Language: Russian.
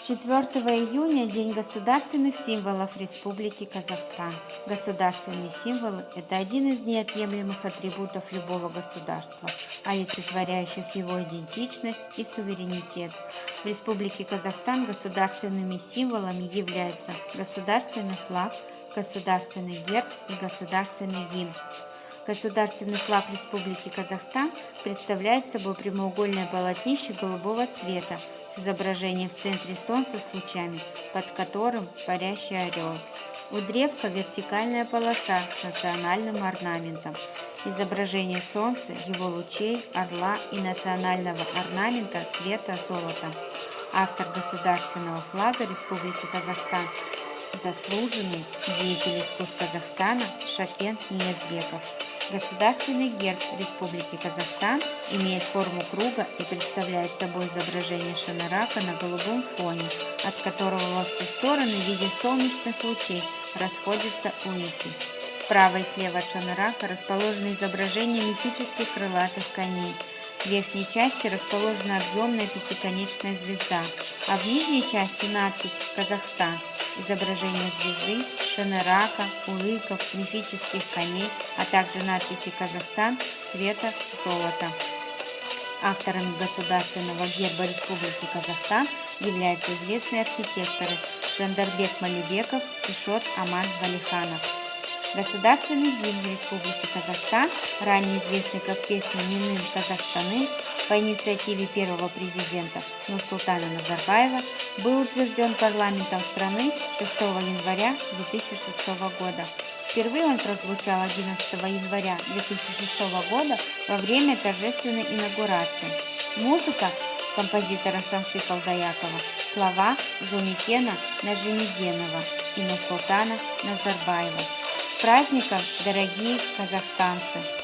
4 июня – День государственных символов Республики Казахстан. Государственные символы – это один из неотъемлемых атрибутов любого государства, олицетворяющих его идентичность и суверенитет. В Республике Казахстан государственными символами являются государственный флаг, государственный герб и государственный гимн. Государственный флаг Республики Казахстан представляет собой прямоугольное полотнище голубого цвета с изображением в центре солнца с лучами, под которым парящий орел. У древка вертикальная полоса с национальным орнаментом. Изображение солнца, его лучей, орла и национального орнамента цвета золота. Автор государственного флага Республики Казахстан – заслуженный деятель искусств Казахстана Шакен Ниязбеков. Государственный герб Республики Казахстан имеет форму круга и представляет собой изображение шанарака на голубом фоне, от которого во все стороны в виде солнечных лучей расходятся улики. Справа и слева от шанарака расположены изображения мифических крылатых коней. В верхней части расположена объемная пятиконечная звезда, а в нижней части надпись «Казахстан», изображение звезды, шанарака, улыков, мифических коней, а также надписи «Казахстан» цвета золота. Авторами государственного герба Республики Казахстан являются известные архитекторы Жандарбек Малибеков и Шот Аман Валиханов. Государственный гимн Республики Казахстан, ранее известный как песня «Минын Казахстаны», по инициативе первого президента Нурсултана Назарбаева, был утвержден парламентом страны 6 января 2006 года. Впервые он прозвучал 11 января 2006 года во время торжественной инаугурации. Музыка композитора Шамши Калдаякова, слова Жумикена Нажимеденова и Нурсултана Назарбаева. С праздником, дорогие казахстанцы!